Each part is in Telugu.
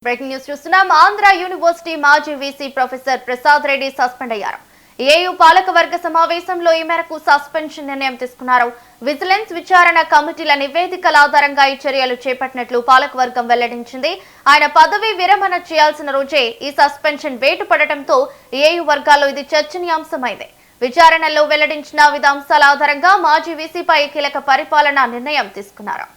బ్రేకింగ్ న్యూస్ చూస్తున్నాం. ఆంధ్ర యూనివర్సిటీ మాజీ VC professor Prasad Reddy suspend అయ్యారు. ఏయూ పాలకవర్గ సమావేశంలో ఈ మేరకు సస్పెన్షన్ నిర్ణయం తీసుకున్నారు. విజిలెన్స్ విచారణ కమిటీల నివేదికల ఆధారంగా ఈ చర్యలు చేపట్టినట్లు పాలకవర్గం వెల్లడించింది. ఆయన పదవి విరమణ చేయాల్సిన రోజే ఈ సస్పెన్షన్ వేటు పడటంతో ఏయూ వర్గాల్లో ఇది చర్చనీయాంశమైంది. విచారణలో వెల్లడించిన వివిధ అంశాల ఆధారంగా మాజీ వీసీపై కీలక పరిపాలనా నిర్ణయం తీసుకున్నారు.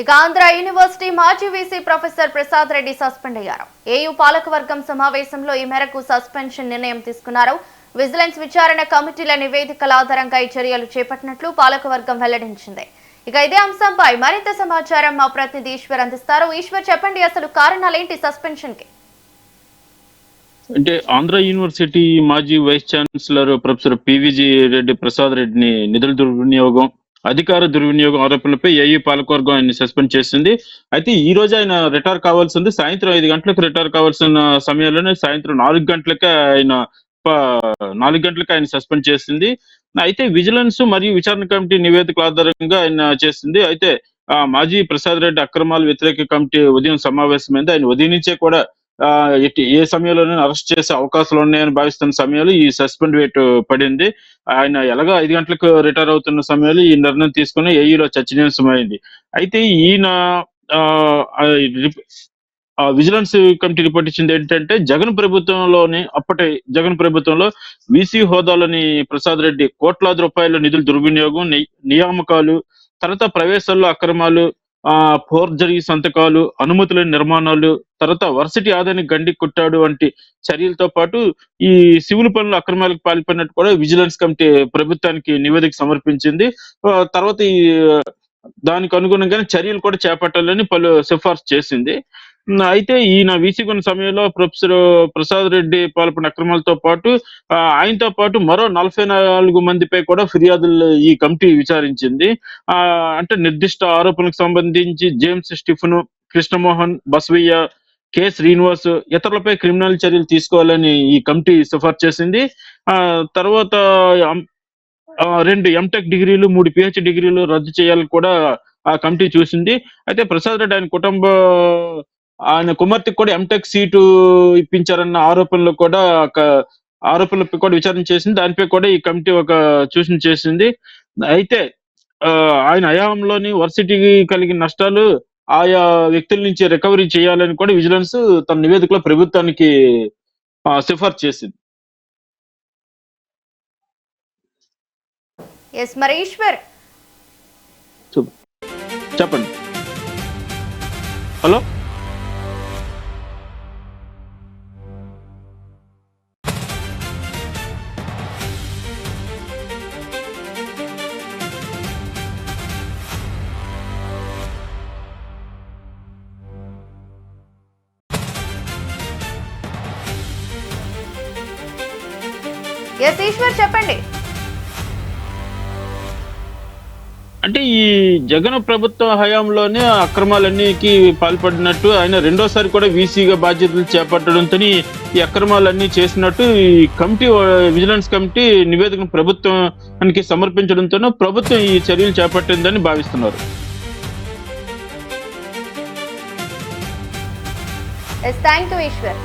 ఇక ఆంధ్ర యూనివర్సిటీ మాజీ VC professor Prasad Reddy suspend అయ్యారు. ఏయూ పాలకవర్గం సమావేశంలో ఈ మేరకు సస్పెన్షన్ నిర్ణయం తీసుకున్నారు. విజిలెన్స్ విచారణ కమిటీల నివేదికల ఆధారంగా ఈ చర్యలు చేపట్టినట్లు పాలకవర్గం వెల్లడించింది. ఇక ఇదే అంశంపై మరింత సమాచారం మా ప్రతినిధి ఈశ్వర్ అందిస్తారు. ఈశ్వర్, చెప్పండి, అసలు కారణాలేంటి సస్పెన్షన్ కి? అంటే ఆంధ్ర యూనివర్సిటీ మాజీ vice chancellor professor PVG Reddy Prasad రెడ్డిని నిధుల దుర్వినియోగం, అధికార దుర్వినియోగం ఆరోపణలపై ఏయూ పాలకవర్గం ఆయన్ని సస్పెండ్ చేసింది. అయితే ఈ రోజు ఆయన రిటైర్ కావాల్సింది. సాయంత్రం 5 గంటలకు రిటైర్ కావాల్సిన సమయంలోనే సాయంత్రం 4 గంటలకే ఆయన 4 గంటలకు ఆయన సస్పెండ్ చేసింది. అయితే విజిలెన్స్ మరియు విచారణ కమిటీ నివేదికల ఆధారంగా ఆయన చేసింది. అయితే మాజీ ప్రసాద్ రెడ్డి అక్రమాల వ్యతిరేక కమిటీ ఉదయం సమావేశమైంది. ఆయన ఉదయం నుంచే కూడా ఏ సమయంలోనే అరెస్ట్ చేసే అవకాశాలు ఉన్నాయని భావిస్తున్న సమయంలో ఈ సస్పెండ్ వేటు పడింది. ఆయన ఎలాగో 5 గంటలకు రిటైర్ అవుతున్న సమయంలో ఈ నిర్ణయం తీసుకుని ఏఈలో చర్చనీయాంశమైంది. అయితే ఈయన విజిలెన్స్ కమిటీ రిపోర్ట్ ఇచ్చింది ఏంటంటే, అప్పటి జగన్ ప్రభుత్వంలో వీసీ హోదాలోని ప్రసాద్ రెడ్డి కోట్లాది రూపాయల నిధుల దుర్వినియోగం, నియామకాలు, తర్వాత ప్రవేశాల్లో అక్రమాలు, ఫోర్జరీ సంతకాలు, అనుమతుల నిర్మాణాలు, తర్వాత వర్సిటీ ఆదాయాన్ని గండి కొట్టాడు వంటి చర్యలతో పాటు ఈ సివిల్ పనుల అక్రమాలకు పాల్పడినట్టు కూడా విజిలెన్స్ కమిటీ ప్రభుత్వానికి నివేదిక సమర్పించింది. తర్వాత దానికి అనుగుణంగానే చర్యలు కూడా చేపట్టాలని పలు సిఫార్సు చేసింది. అయితే ఈయన వీసీ ఉన్న సమయంలో ప్రొఫెసర్ ప్రసాద్ రెడ్డి పాల్పడిన అక్రమాలతో పాటు ఆయనతో పాటు మరో 44 మందిపై కూడా ఫిర్యాదులు ఈ కమిటీ విచారించింది. అంటే నిర్దిష్ట ఆరోపణలకు సంబంధించి James stiffen, Krishnamohan, Basavaiah, K Srinivas ఇతరులపై క్రిమినల్ చర్యలు తీసుకోవాలని ఈ కమిటీ సిఫార్సు చేసింది. తర్వాత 2 ఎంటెక్ డిగ్రీలు, 3 పిహెచ్డి డిగ్రీలు రద్దు చేయాలని కూడా ఆ కమిటీ చూసింది. అయితే ప్రసాద్ రెడ్డి ఆయన కుటుంబ ఆయన కుమార్తెకు కూడా ఎంటెక్ సీటు ఇప్పించారన్న ఆరోపణలపై కూడా విచారణ చేసింది. దానిపై కూడా ఈ కమిటీ ఒక సూచన చేసింది. అయితే ఆయన హయాంలోని వర్సిటీకి కలిగిన నష్టాలు ఆయా వ్యక్తుల నుంచి రికవరీ చేయాలని కూడా విజిలెన్స్ తన నివేదికలో ప్రభుత్వానికి సిఫార్సు చేసింది. ఎస్ మరి ఈశ్వర్ చెప్పండి. హలో. ఎస్ ఈశ్వర్ చెప్పండి. అంటే ఈ జగన్ ప్రభుత్వ హయాంలోనే అక్రమాలన్నీకి పాల్పడినట్టు, ఆయన రెండోసారి కూడా వీసీగా బాధ్యతలు చేపట్టడంతో ఈ అక్రమాలన్నీ చేసినట్టు ఈ కమిటీ, విజిలెన్స్ కమిటీ నివేదికను ప్రభుత్వానికి సమర్పించడంతోనూ ప్రభుత్వం ఈ చర్యలు చేపట్టిందని భావిస్తున్నారు. Thank you Eshwar.